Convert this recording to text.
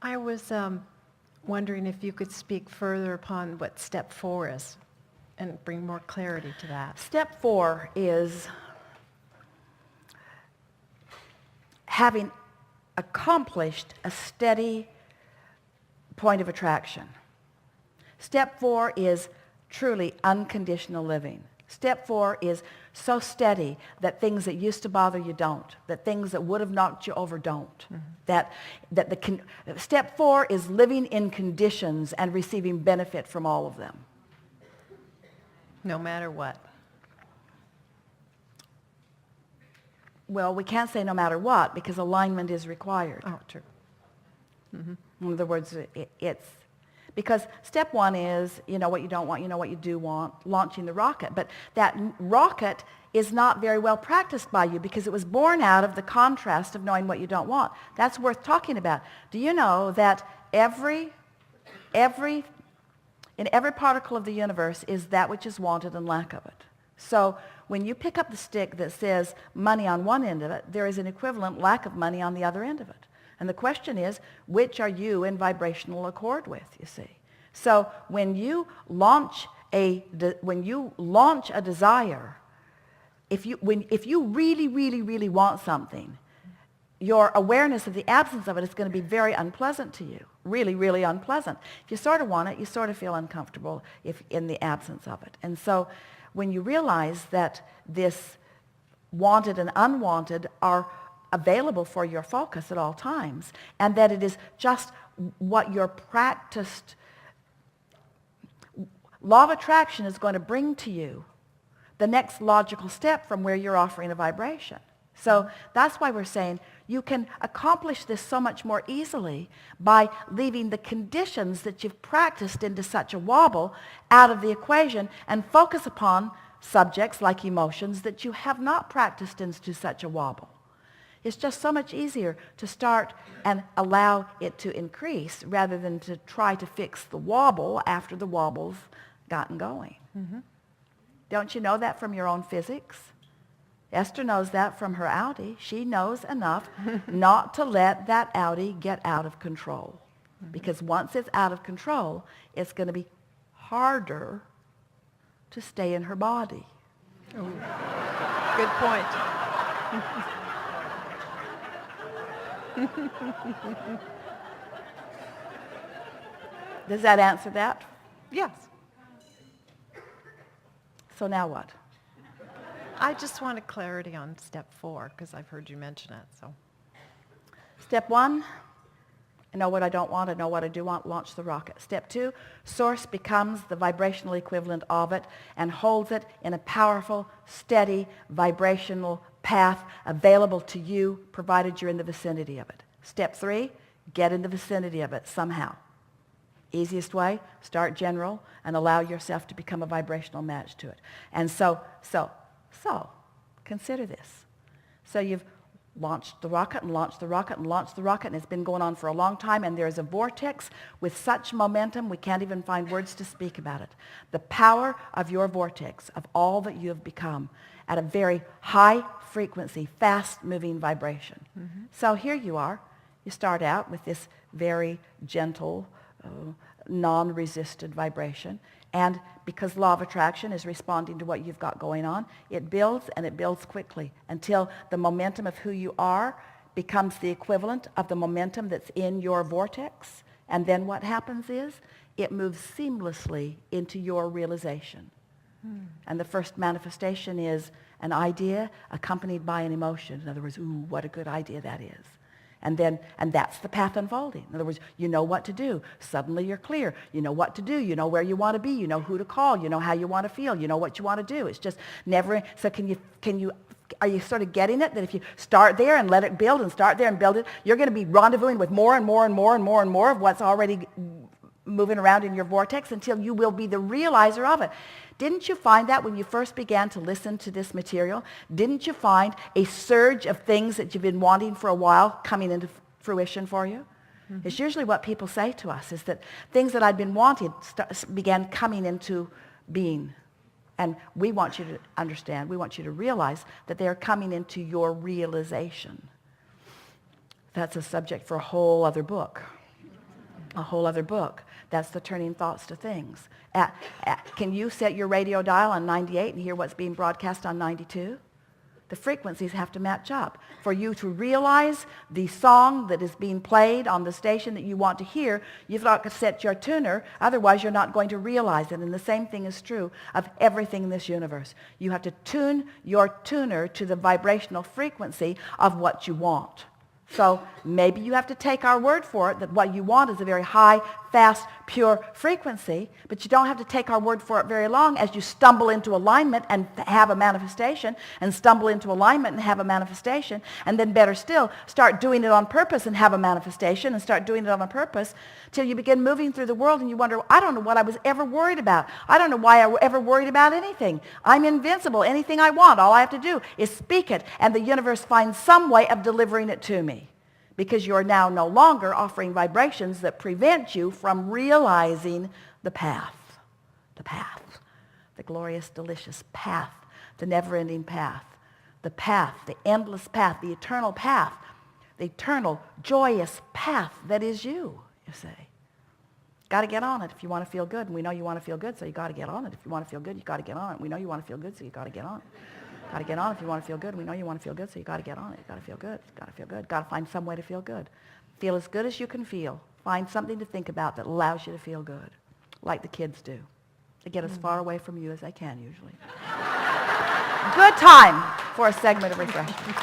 I was wondering if you could speak further upon what step 4 is and bring more clarity to that. Step 4 is having accomplished a steady point of attraction. Step 4 is truly unconditional living. Step 4 is so steady that things that used to bother you don't, that things that would have knocked you over don't. Mm-hmm. Step 4 is living in conditions and receiving benefit from all of them. No matter what. Well, we can't say no matter what because alignment is required. Oh, true. Mm-hmm. In other words, it's because step 1 is, you know what you don't want, you know what you do want, launching the rocket. But that rocket is not very well practiced by you because it was born out of the contrast of knowing what you don't want. That's worth talking about. Do you know that in every particle of the universe is that which is wanted and lack of it? So when you pick up the stick that says money on one end of it, there is an equivalent lack of money on the other end of it. And the question is, which are you in vibrational accord with, you see? So when you launch a desire, if you really, really, really want something, your awareness of the absence of it is going to be very unpleasant to you, really, really unpleasant. If you sort of want it, you sort of feel uncomfortable in the absence of it. And so when you realize that this wanted and unwanted are available for your focus at all times, and that it is just what your practiced law of attraction is going to bring to you the next logical step from where you're offering a vibration. So that's why we're saying you can accomplish this so much more easily by leaving the conditions that you've practiced into such a wobble out of the equation and focus upon subjects like emotions that you have not practiced into such a wobble. It's just so much easier to start and allow it to increase rather than to try to fix the wobble after the wobble's gotten going. Mm-hmm. Don't you know that from your own physics? Esther knows that from her Audi. She knows enough not to let that Audi get out of control. Mm-hmm. Because once it's out of control, it's going to be harder to stay in her body. Ooh. Good point. Does that answer that? Yes. So now what? I just wanted clarity on step 4 because I've heard you mention it. So, Step 1, I know what I don't want, I know what I do want, launch the rocket. Step 2, source becomes the vibrational equivalent of it and holds it in a powerful, steady, vibrational path available to you, provided you're in the vicinity of it. Step 3, get in the vicinity of it somehow. Easiest way, start general and allow yourself to become a vibrational match to it. And so, consider this. So you've launched the rocket and launched the rocket and launched the rocket, and it's been going on for a long time, and there's a vortex with such momentum we can't even find words to speak about it. The power of your vortex, of all that you have become, at a very high frequency, fast-moving vibration. Mm-hmm. So here you are. You start out with this very gentle, non-resisted vibration. And because law of attraction is responding to what you've got going on, it builds and it builds quickly until the momentum of who you are becomes the equivalent of the momentum that's in your vortex. And then what happens is it moves seamlessly into your realization. And the first manifestation is an idea accompanied by an emotion. In other words, ooh, what a good idea that is. And that's the path unfolding. In other words, you know what to do. Suddenly you're clear. You know what to do. You know where you want to be. You know who to call. You know how you want to feel. You know what you want to do. It's just never. So are you sort of getting it? That if you start there and let it build and start there and build it, you're going to be rendezvousing with more and more and more and more and more of what's already moving around in your vortex until you will be the realizer of it. Didn't you find that when you first began to listen to this material? Didn't you find a surge of things that you've been wanting for a while coming into fruition for you? Mm-hmm. It's usually what people say to us, is that things that I'd been wanting began coming into being. And we want you to understand, we want you to realize that they're coming into your realization. That's a subject for a whole other book. a whole other book. That's the Turning Thoughts to Things. Can you set your radio dial on 98 and hear what's being broadcast on 92? The frequencies have to match up. For you to realize the song that is being played on the station that you want to hear, you've got to set your tuner, otherwise you're not going to realize it. And the same thing is true of everything in this universe. You have to tune your tuner to the vibrational frequency of what you want. So maybe you have to take our word for it that what you want is a very high, fast, pure frequency, but you don't have to take our word for it very long as you stumble into alignment and have a manifestation, and stumble into alignment and have a manifestation, and then better still, start doing it on purpose and have a manifestation, and start doing it on purpose till you begin moving through the world and you wonder, I don't know what I was ever worried about. I don't know why I ever worried about anything. I'm invincible. Anything I want, all I have to do is speak it, and the universe finds some way of delivering it to me. Because you're now no longer offering vibrations that prevent you from realizing the path, the glorious, delicious path, the never-ending path, the endless path, the eternal, joyous path that is you see. Got to get on it if you want to feel good, and we know you want to feel good, so you got to get on it. If you want to feel good, you got to get on it. We know you want to feel good, so you got to get on it. Got to get on if you want to feel good. We know you want to feel good, so you got to get on it. You got to feel good. Got to feel good. Got to find some way to feel good. Feel as good as you can feel. Find something to think about that allows you to feel good, like the kids do. They get as far away from you as they can usually. Good time for a segment of refreshment.